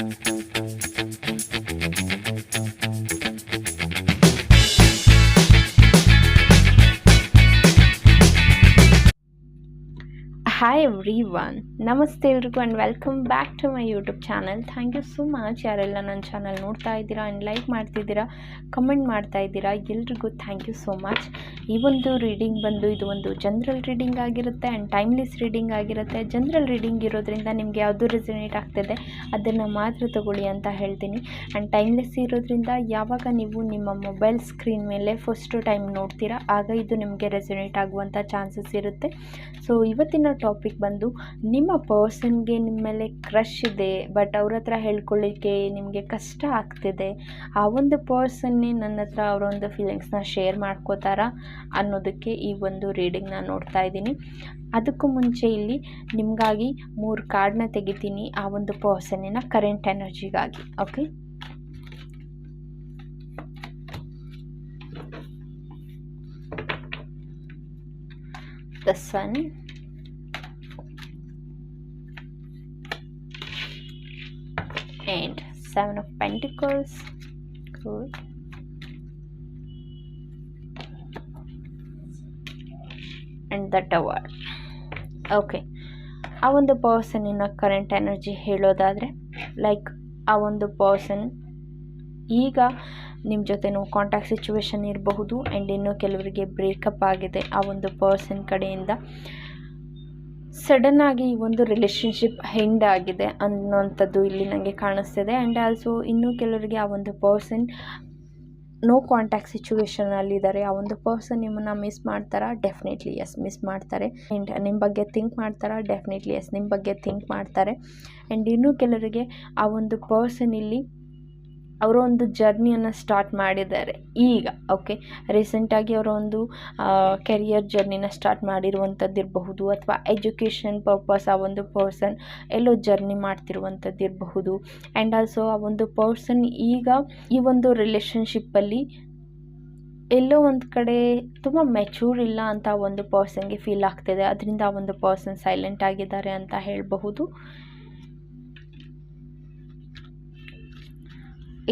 Hi every one, ನಮಸ್ತೆ ಎಲ್ರಿಗೂ and welcome back to my YouTube channel. Thank you so much ಯಾರೆಲ್ಲ ನನ್ನ channel ನೋಡ್ತಾ ಇದ್ದೀರಾ ಆ್ಯಂಡ್ ಲೈಕ್ ಮಾಡ್ತಿದ್ದೀರಾ, ಕಮೆಂಟ್ ಮಾಡ್ತಾ ಇದ್ದೀರಾ, ಎಲ್ರಿಗೂ ಥ್ಯಾಂಕ್ ಯು ಸೋ ಮಚ್. ಈ ಒಂದು ರೀಡಿಂಗ್ ಬಂದು ಇದು ಒಂದು ಜನರಲ್ ರೀಡಿಂಗ್ ಆಗಿರುತ್ತೆ ಆ್ಯಂಡ್ ಟೈಮ್ಲೆಸ್ ರೀಡಿಂಗ್ ಆಗಿರುತ್ತೆ. ಜನರಲ್ ರೀಡಿಂಗ್ ಇರೋದ್ರಿಂದ ನಿಮಗೆ ಯಾವುದು ರೆಸೊನೇಟ್ ಆಗ್ತಿದೆ ಅದನ್ನು ಮಾತ್ರ ತಗೊಳ್ಳಿ ಅಂತ ಹೇಳ್ತೀನಿ. ಆ್ಯಂಡ್ ಟೈಮ್ಲೆಸ್ ಇರೋದ್ರಿಂದ ಯಾವಾಗ ನೀವು ನಿಮ್ಮ ಮೊಬೈಲ್ ಸ್ಕ್ರೀನ್ ಮೇಲೆ ಫಸ್ಟ್ ಟೈಮ್ ನೋಡ್ತೀರಾ ಆಗ ಇದು ನಿಮಗೆ ರೆಸೊನೇಟ್ ಆಗುವಂಥ ಚಾನ್ಸಸ್ ಇರುತ್ತೆ. ಸೊ ಇವತ್ತಿನ ಟಾಪಿಕ್ ಬಂದು ನಿಮ್ಮ ಪರ್ಸನ್ಗೆ ನಿಮ್ಮ ಮೇಲೆ ಕ್ರಶ್ ಇದೆ, ಬಟ್ ಅವ್ರ ಹತ್ರ ಹೇಳ್ಕೊಳ್ಳಿಕ್ಕೆ ನಿಮಗೆ ಕಷ್ಟ ಆಗ್ತಿದೆ. ಆ ಒಂದು ಪರ್ಸನ್ನೇ ನನ್ನ ಹತ್ರ ಅವರೊಂದು ಫೀಲಿಂಗ್ಸ್ನ ಶೇರ್ ಮಾಡ್ಕೋತಾರ ಅನ್ನೋದಕ್ಕೆ ಈ ಒಂದು ರೀಡಿಂಗ್ನ ನೋಡ್ತಾ ಇದ್ದೀನಿ. ಅದಕ್ಕೂ ಮುಂಚೆ ಇಲ್ಲಿ ನಿಮಗಾಗಿ 3 ಕಾರ್ಡ್ನ ತೆಗಿತೀನಿ ಆ ಒಂದು ಪರ್ಸನ್ನಿನ ಕರೆಂಟ್ ಎನರ್ಜಿಗಾಗಿ. Okay, the sun, and 7 of Pentacles. Good. And the Tower. Okay, ಆ ಒಂದು ಪರ್ಸನ್ನಿನ ಕರೆಂಟ್ ಎನರ್ಜಿ ಹೇಳೋದಾದರೆ ಲೈಕ್ ಆ ಒಂದು ಪರ್ಸನ್ ಈಗ ನಿಮ್ಮ ಜೊತೆ ಕಾಂಟ್ಯಾಕ್ಟ್ ಸಿಚುವೇಶನ್ ಇರಬಹುದು ಆ್ಯಂಡ್ ಇನ್ನೂ ಕೆಲವರಿಗೆ ಬ್ರೇಕಪ್ ಆಗಿದೆ ಆ ಒಂದು ಪರ್ಸನ್ ಕಡೆಯಿಂದ. ಸಡನ್ನಾಗಿ ಈ ಒಂದು ರಿಲೇಷನ್ಶಿಪ್ ಹೆಂಡ್ ಆಗಿದೆ ಅನ್ನೋವಂಥದ್ದು ಇಲ್ಲಿ ನನಗೆ ಕಾಣಿಸ್ತಿದೆ. ಆ್ಯಂಡ್ ಆಲ್ಸೋ ಇನ್ನೂ ಕೆಲವರಿಗೆ ಆ ಒಂದು ಪರ್ಸನ್ ನೋ ಕಾಂಟ್ಯಾಕ್ಟ್ ಸಿಚುವೇಶನಲ್ಲಿದ್ದಾರೆ. ಆ ಒಂದು ಪರ್ಸನ್ ನಿಮ್ಮನ್ನು ಮಿಸ್ ಮಾಡ್ತಾರಾ? ಡೆಫಿನೆಟ್ಲಿ ಎಸ್, ಮಿಸ್ ಮಾಡ್ತಾರೆ. ಆ್ಯಂಡ್ ನಿಮ್ಮ ಬಗ್ಗೆ ಥಿಂಕ್ ಮಾಡ್ತಾರಾ? ಡೆಫಿನೆಟ್ಲಿ ಎಸ್, ನಿಮ್ಮ ಬಗ್ಗೆ ಥಿಂಕ್ ಮಾಡ್ತಾರೆ. ಆ್ಯಂಡ್ ಇನ್ನೂ ಕೆಲವರಿಗೆ ಆ ಒಂದು ಪರ್ಸನ್ ಇಲ್ಲಿ ಅವರ ಒಂದು ಜರ್ನಿಯನ್ನು ಸ್ಟಾರ್ಟ್ ಮಾಡಿದ್ದಾರೆ ಈಗ. ಓಕೆ, ರೀಸೆಂಟಾಗಿ ಅವರ ಒಂದು ಕೆರಿಯರ್ ಜರ್ನಿನ ಸ್ಟಾರ್ಟ್ ಮಾಡಿರುವಂಥದ್ದು ಇರಬಹುದು, ಅಥವಾ ಎಜುಕೇಷನ್ ಪರ್ಪಸ್ ಆ ಒಂದು ಪರ್ಸನ್ ಎಲ್ಲೋ ಜರ್ನಿ ಮಾಡ್ತಿರುವಂಥದ್ದು ಇರಬಹುದು. ಆ್ಯಂಡ್ ಆಲ್ಸೋ ಆ ಒಂದು ಪರ್ಸನ್ ಈಗ ಈ ಒಂದು ರಿಲೇಷನ್ಶಿಪ್ಪಲ್ಲಿ ಎಲ್ಲೋ ಒಂದು ಕಡೆ ತುಂಬ ಮೆಚೂರ್ ಇಲ್ಲ ಅಂತ ಒಂದು ಪರ್ಸನ್ಗೆ ಫೀಲ್ ಆಗ್ತಿದೆ. ಅದರಿಂದ ಆ ಒಂದು ಪರ್ಸನ್ ಸೈಲೆಂಟ್ ಆಗಿದ್ದಾರೆ ಅಂತ ಹೇಳಬಹುದು.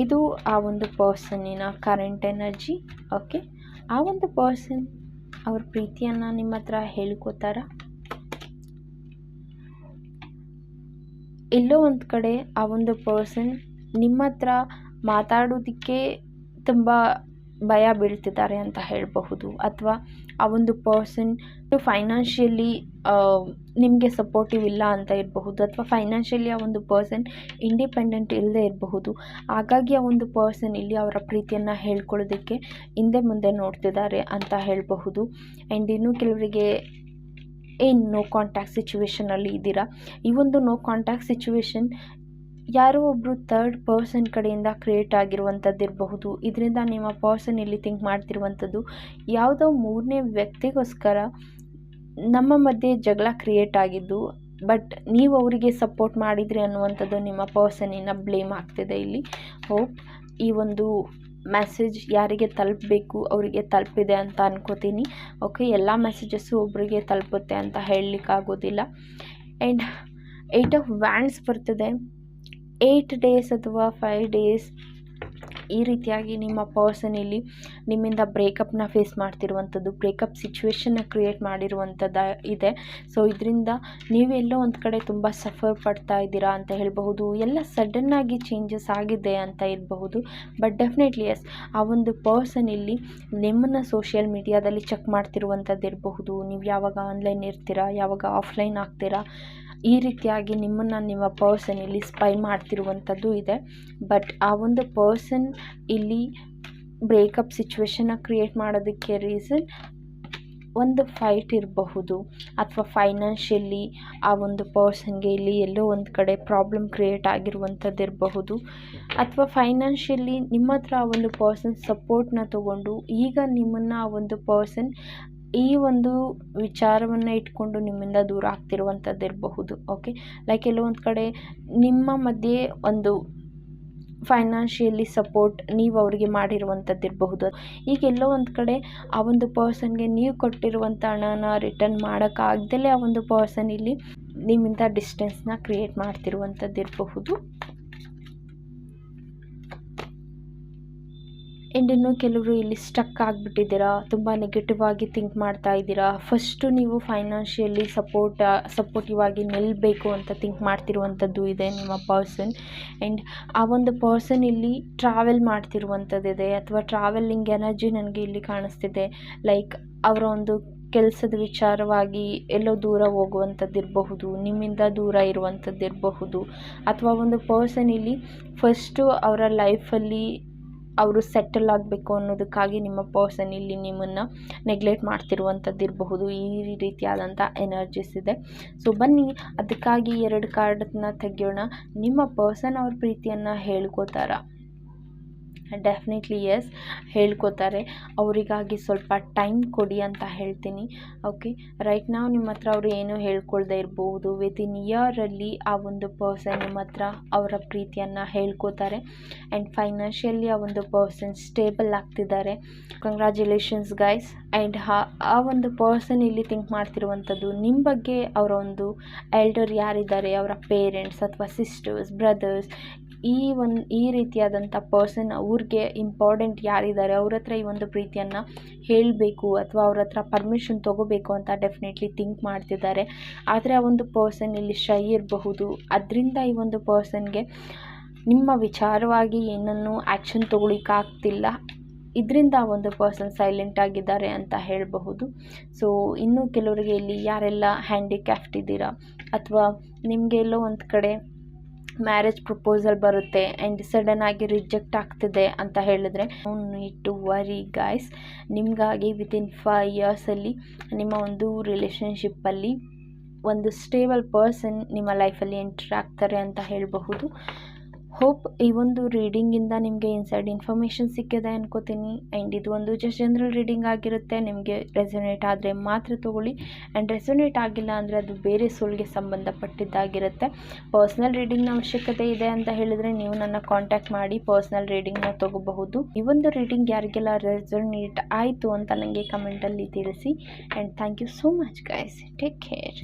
ಇದು ಆ ಒಂದು ಪರ್ಸನ್ನಿನ ಕರೆಂಟ್ ಎನರ್ಜಿ. ಓಕೆ, ಆ ಒಂದು ಪರ್ಸನ್ ಅವ್ರ ಪ್ರೀತಿಯನ್ನು ನಿಮ್ಮ ಹತ್ರ ಹೇಳ್ಕೋತಾರ? ಎಲ್ಲೋ ಒಂದು ಕಡೆ ಆ ಒಂದು ಪರ್ಸನ್ ನಿಮ್ಮ ಹತ್ರ ಮಾತಾಡೋದಕ್ಕೆ ತುಂಬ ಭಯ ಬೀಳ್ತಿದ್ದಾರೆ ಅಂತ ಹೇಳಬಹುದು. ಅಥವಾ ಆ ಒಂದು ಪರ್ಸನ್ ಫೈನಾನ್ಷಿಯಲಿ ನಿಮಗೆ ಸಪೋರ್ಟಿವ್ ಇಲ್ಲ ಅಂತ ಇರಬಹುದು, ಅಥವಾ ಫೈನಾನ್ಷಿಯಲಿ ಆ ಒಂದು ಪರ್ಸನ್ ಇಂಡಿಪೆಂಡೆಂಟ್ ಇಲ್ಲದೆ ಇರಬಹುದು. ಹಾಗಾಗಿ ಆ ಒಂದು ಪರ್ಸನ್ ಇಲ್ಲಿ ಅವರ ಪ್ರೀತಿಯನ್ನು ಹೇಳ್ಕೊಳ್ಳೋದಕ್ಕೆ ಹಿಂದೆ ಮುಂದೆ ನೋಡ್ತಿದ್ದಾರೆ ಅಂತ ಹೇಳಬಹುದು. ಆ್ಯಂಡ್ ಇನ್ನೂ ಕೆಲವರಿಗೆ ನೋ ಕಾಂಟ್ಯಾಕ್ಟ್ ಸಿಚುವೇಷನಲ್ಲಿ ಇದ್ದೀರಾ. ಈ ಒಂದು ನೋ ಕಾಂಟ್ಯಾಕ್ಟ್ ಸಿಚುವೇಶನ್ ಯಾರೋ ಒಬ್ಬರು ಥರ್ಡ್ ಪರ್ಸನ್ ಕಡೆಯಿಂದ ಕ್ರಿಯೇಟ್ ಆಗಿರುವಂಥದ್ದು ಇರಬಹುದು. ಇದರಿಂದ ನಿಮ್ಮ ಪರ್ಸನ್ ಇಲ್ಲಿ ಥಿಂಕ್ ಮಾಡ್ತಿರುವಂಥದ್ದು ಯಾವುದೋ 3ನೇ ವ್ಯಕ್ತಿಗೋಸ್ಕರ ನಮ್ಮ ಮಧ್ಯೆ ಜಗಳ ಕ್ರಿಯೇಟ್ ಆಗಿದ್ದು, ಬಟ್ ನೀವು ಅವರಿಗೆ ಸಪೋರ್ಟ್ ಮಾಡಿದ್ರಿ ಅನ್ನುವಂಥದ್ದು ನಿಮ್ಮ ಪರ್ಸನ್ನಿನ ಬ್ಲೇಮ್ ಆಗ್ತಿದೆ ಇಲ್ಲಿ. ಹೋಪ್ ಈ ಒಂದು ಮೆಸೇಜ್ ಯಾರಿಗೆ ತಲುಪಬೇಕು ಅವರಿಗೆ ತಲುಪಿದೆ ಅಂತ ಅನ್ಕೋತೀನಿ. ಓಕೆ, ಎಲ್ಲ ಮೆಸೇಜಸ್ಸು ಒಬ್ಬರಿಗೆ ತಲುಪುತ್ತೆ ಅಂತ ಹೇಳಲಿಕ್ಕಾಗೋದಿಲ್ಲ. ಆ್ಯಂಡ್ 8 ಆಫ್ ವ್ಯಾಂಡ್ಸ್ ಬರ್ತಿದೆ. 8 ಡೇಸ್ ಅಥವಾ 5 ಡೇಸ್ ಈ ರೀತಿಯಾಗಿ ನಿಮ್ಮ ಪರ್ಸನ್ ಇಲ್ಲಿ ನಿಮ್ಮಿಂದ ಬ್ರೇಕಪ್ನ ಫೇಸ್ ಮಾಡ್ತಿರುವಂಥದ್ದು, ಬ್ರೇಕಪ್ ಸಿಚುವೇಶನ್ನ ಕ್ರಿಯೇಟ್ ಮಾಡಿರುವಂಥದ್ದು ಇದೆ. ಸೊ ಇದರಿಂದ ನೀವೆಲ್ಲೋ ಒಂದು ಕಡೆ ತುಂಬ ಸಫರ್ ಪಡ್ತಾ ಇದ್ದೀರಾ ಅಂತ ಹೇಳಬಹುದು. ಎಲ್ಲ ಸಡನ್ನಾಗಿ ಚೇಂಜಸ್ ಆಗಿದೆ ಅಂತ ಇರಬಹುದು. ಬಟ್ ಡೆಫಿನೆಟ್ಲಿ ಎಸ್, ಆ ಒಂದು ಪರ್ಸನ್ ಇಲ್ಲಿ ನಿಮ್ಮನ್ನು ಸೋಷಿಯಲ್ ಮೀಡಿಯಾದಲ್ಲಿ ಚೆಕ್ ಮಾಡ್ತಿರುವಂಥದ್ದು ಇರಬಹುದು. ನೀವು ಯಾವಾಗ ಆನ್ಲೈನ್ ಇರ್ತೀರಾ, ಯಾವಾಗ ಆಫ್ಲೈನ್ ಆಗ್ತೀರಾ, ಈ ರೀತಿಯಾಗಿ ನಿಮ್ಮನ್ನು ನಿಮ್ಮ ಪರ್ಸನ್ ಇಲ್ಲಿ ಸ್ಪೈ ಮಾಡ್ತಿರುವಂಥದ್ದು ಇದೆ. ಬಟ್ ಆ ಒಂದು ಪರ್ಸನ್ ಇಲ್ಲಿ ಬ್ರೇಕಪ್ ಸಿಚುವೇಶನ್ನ ಕ್ರಿಯೇಟ್ ಮಾಡೋದಕ್ಕೆ ರೀಸನ್ ಒಂದು ಫೈಟ್ ಇರಬಹುದು, ಅಥವಾ ಫೈನಾನ್ಷಿಯಲಿ ಆ ಒಂದು ಪರ್ಸನ್ಗೆ ಇಲ್ಲಿ ಎಲ್ಲೋ ಒಂದು ಕಡೆ ಪ್ರಾಬ್ಲಮ್ ಕ್ರಿಯೇಟ್ ಆಗಿರುವಂಥದ್ದು ಇರಬಹುದು, ಅಥವಾ ಫೈನಾನ್ಷಿಯಲಿ ನಿಮ್ಮ ಹತ್ರ ಆ ಒಂದು ಪರ್ಸನ್ ಸಪೋರ್ಟ್ನ ತೊಗೊಂಡು ಈಗ ನಿಮ್ಮನ್ನು ಆ ಒಂದು ಪರ್ಸನ್ ಈ ಒಂದು ವಿಚಾರವನ್ನು ಇಟ್ಕೊಂಡು ನಿಮ್ಮಿಂದ ದೂರ ಆಗ್ತಿರುವಂಥದ್ದು ಇರಬಹುದು. ಓಕೆ, ಲೈಕ್ ಎಲ್ಲೋ ಒಂದು ಕಡೆ ನಿಮ್ಮ ಮಧ್ಯೆ ಒಂದು ಫೈನಾನ್ಷಿಯಲಿ ಸಪೋರ್ಟ್ ನೀವು ಅವರಿಗೆ ಮಾಡಿರುವಂಥದ್ದು ಇರಬಹುದು. ಈಗ ಎಲ್ಲೋ ಒಂದು ಕಡೆ ಆ ಒಂದು ಪರ್ಸನ್ಗೆ ನೀವು ಕೊಟ್ಟಿರುವಂಥ ಹಣನ ರಿಟರ್ನ್ ಮಾಡೋಕ್ಕಾಗ್ದಲೇ ಆ ಒಂದು ಪರ್ಸನ್ ಇಲ್ಲಿ ನಿಮ್ಮಿಂದ ಡಿಸ್ಟೆನ್ಸ್ನ ಕ್ರಿಯೇಟ್ ಮಾಡ್ತಿರುವಂಥದ್ದು ಇರಬಹುದು. ಆ್ಯಂಡ್ ಇನ್ನು ಕೆಲವರು ಇಲ್ಲಿ ಸ್ಟಕ್ ಆಗಿಬಿಟ್ಟಿದ್ದೀರಾ, ತುಂಬ ನೆಗೆಟಿವ್ ಆಗಿ ಥಿಂಕ್ ಮಾಡ್ತಾ ಇದ್ದೀರಾ. ಫಸ್ಟು ನೀವು ಫೈನಾನ್ಷಿಯಲಿ ಸಪೋರ್ಟಿವ್ ಆಗಿ ನಿಲ್ಲಬೇಕು ಅಂತ ಥಿಂಕ್ ಮಾಡ್ತಿರುವಂಥದ್ದು ಇದೆ ನಿಮ್ಮ ಪರ್ಸನ್. ಆ್ಯಂಡ್ ಆ ಒಂದು ಪರ್ಸನ್ ಇಲ್ಲಿ ಟ್ರಾವೆಲ್ ಮಾಡ್ತಿರುವಂಥದ್ದಿದೆ, ಅಥವಾ ಟ್ರಾವೆಲಿಂಗ್ ಎನರ್ಜಿ ನನಗೆ ಇಲ್ಲಿ ಕಾಣಿಸ್ತಿದೆ. ಲೈಕ್ ಅವರ ಒಂದು ಕೆಲಸದ ವಿಚಾರವಾಗಿ ಎಲ್ಲೋ ದೂರ ಹೋಗುವಂಥದ್ದಿರಬಹುದು, ನಿಮ್ಮಿಂದ ದೂರ ಇರುವಂಥದ್ದಿರಬಹುದು, ಅಥವಾ ಒಂದು ಪರ್ಸನ್ ಇಲ್ಲಿ ಫಸ್ಟು ಅವರ ಲೈಫಲ್ಲಿ ಅವರು ಸೆಟಲ್ ಆಗಬೇಕು ಅನ್ನೋದಕ್ಕಾಗಿ ನಿಮ್ಮ ಪರ್ಸನ್ ಇಲ್ಲಿ ನಿಮ್ಮನ್ನು ನೆಗ್ಲೆಕ್ಟ್ ಮಾಡ್ತಿರುವಂಥದ್ದಿರಬಹುದು. ಈ ರೀತಿಯಾದಂಥ ಎನರ್ಜೀಸ್ ಇದೆ. ಸೊ ಬನ್ನಿ ಅದಕ್ಕಾಗಿ 2 ಕಾರ್ಡನ್ನ ತೆಗೆಯೋಣ. ನಿಮ್ಮ ಪರ್ಸನ್ ಅವ್ರ ಪ್ರೀತಿಯನ್ನು ಹೇಳ್ಕೋತಾರ? Definitely yes, ಹೇಳ್ಕೋತಾರೆ. ಅವರಿಗಾಗಿ ಸ್ವಲ್ಪ ಟೈಮ್ ಕೊಡಿ ಅಂತ ಹೇಳ್ತೀನಿ. ಓಕೆ, ರೈಟ್ ನಾವು ನಿಮ್ಮ ಹತ್ರ ಅವರು ಏನೂ ಹೇಳ್ಕೊಳ್ದೇ ಇರ್ಬೋದು. ವಿತಿನ್ ಇಯರಲ್ಲಿ ಆ ಒಂದು ಪರ್ಸನ್ ನಿಮ್ಮ ಹತ್ರ ಅವರ ಪ್ರೀತಿಯನ್ನು ಹೇಳ್ಕೋತಾರೆ. ಆ್ಯಂಡ್ ಫೈನಾನ್ಷಿಯಲಿ ಆ ಒಂದು ಪರ್ಸನ್ ಸ್ಟೇಬಲ್ ಆಗ್ತಿದ್ದಾರೆ. Congratulations guys. ಆ್ಯಂಡ್ ಆ ಒಂದು ಪರ್ಸನ್ ಇಲ್ಲಿ ಥಿಂಕ್ ಮಾಡ್ತಿರುವಂಥದ್ದು ನಿಮ್ಮ ಬಗ್ಗೆ. ಅವರ ಒಂದು ಎಲ್ಡರ್ ಯಾರಿದ್ದಾರೆ, ಅವರ ಪೇರೆಂಟ್ಸ್ ಅಥವಾ ಸಿಸ್ಟರ್ಸ್, ಬ್ರದರ್ಸ್, ಈ ರೀತಿಯಾದಂಥ ಪರ್ಸನ್ ಅವ್ರಿಗೆ ಇಂಪಾರ್ಟೆಂಟ್ ಯಾರಿದ್ದಾರೆ ಅವ್ರ ಹತ್ರ ಈ ಒಂದು ಪ್ರೀತಿಯನ್ನು ಹೇಳಬೇಕು ಅಥವಾ ಅವ್ರ ಹತ್ರ ಪರ್ಮಿಷನ್ ತೊಗೋಬೇಕು ಅಂತ ಡೆಫಿನೆಟ್ಲಿ ಥಿಂಕ್ ಮಾಡ್ತಿದ್ದಾರೆ. ಆದರೆ ಆ ಒಂದು ಪರ್ಸನ್ ಇಲ್ಲಿ ಶೈ ಇರಬಹುದು. ಅದರಿಂದ ಈ ಒಂದು ಪರ್ಸನ್ಗೆ ನಿಮ್ಮ ವಿಚಾರವಾಗಿ ಏನನ್ನು ಆ್ಯಕ್ಷನ್ ತೊಗೊಳಿಕ್ಕಾಗ್ತಿಲ್ಲ. ಇದರಿಂದ ಆ ಒಂದು ಪರ್ಸನ್ ಸೈಲೆಂಟ್ ಆಗಿದ್ದಾರೆ ಅಂತ ಹೇಳಬಹುದು. ಸೊ ಇನ್ನೂ ಕೆಲವರಿಗೆ ಇಲ್ಲಿ ಯಾರೆಲ್ಲ ಹ್ಯಾಂಡಿಕ್ಯಾಫ್ಟ್ ಇದ್ದೀರಾ, ಅಥವಾ ನಿಮಗೆ ಎಲ್ಲೋ ಒಂದು ಕಡೆ ಮ್ಯಾರೇಜ್ ಪ್ರಪೋಸಲ್ ಬರುತ್ತೆ ಆ್ಯಂಡ್ ಸಡನ್ ಆಗಿ ರಿಜೆಕ್ಟ್ ಆಗ್ತಿದೆ ಅಂತ ಹೇಳಿದ್ರೆ, ನೀಡ್ ಟು ವರಿ ಗೈಸ್. ನಿಮಗಾಗಿ ವಿತಿನ್ 5 ಇಯರ್ಸಲ್ಲಿ ನಿಮ್ಮ ಒಂದು ರಿಲೇಷನ್ಶಿಪ್ಪಲ್ಲಿ ಒಂದು ಸ್ಟೇಬಲ್ ಪರ್ಸನ್ ನಿಮ್ಮ ಲೈಫಲ್ಲಿ ಎಂಟ್ರ್ ಆಗ್ತಾರೆ ಅಂತ ಹೇಳಬಹುದು. ಹೋಪ್ ಈ ಒಂದು ರೀಡಿಂಗಿಂದ ನಿಮಗೆ ಇನ್ಸೈಡ್ ಇನ್ಫಾರ್ಮೇಷನ್ ಸಿಕ್ಕಿದೆ ಅನ್ಕೋತೀನಿ. ಆ್ಯಂಡ್ ಇದು ಒಂದು ಜಸ್ಟ್ ಜನರಲ್ ರೀಡಿಂಗ್ ಆಗಿರುತ್ತೆ. ನಿಮಗೆ ರೆಸೊನೇಟ್ ಆದರೆ ಮಾತ್ರ ತೊಗೊಳ್ಳಿ, ಆ್ಯಂಡ್ ರೆಸೊನೇಟ್ ಆಗಿಲ್ಲ ಅಂದರೆ ಅದು ಬೇರೆ ಸೋಲ್ಗೆ ಸಂಬಂಧಪಟ್ಟಿದ್ದಾಗಿರುತ್ತೆ. ಪರ್ಸ್ನಲ್ ರೀಡಿಂಗ್ನ ಅವಶ್ಯಕತೆ ಇದೆ ಅಂತ ಹೇಳಿದರೆ ನೀವು ನನ್ನ ಕಾಂಟ್ಯಾಕ್ಟ್ ಮಾಡಿ ಪರ್ಸ್ನಲ್ ರೀಡಿಂಗ್ನ ತೊಗೋಬಹುದು. ಈ ಒಂದು ರೀಡಿಂಗ್ ಯಾರಿಗೆಲ್ಲ ರೆಸೊನೇಟ್ ಆಯಿತು ಅಂತ ನನಗೆ ಕಮೆಂಟಲ್ಲಿ ತಿಳಿಸಿ. And thank you so much guys. Take care.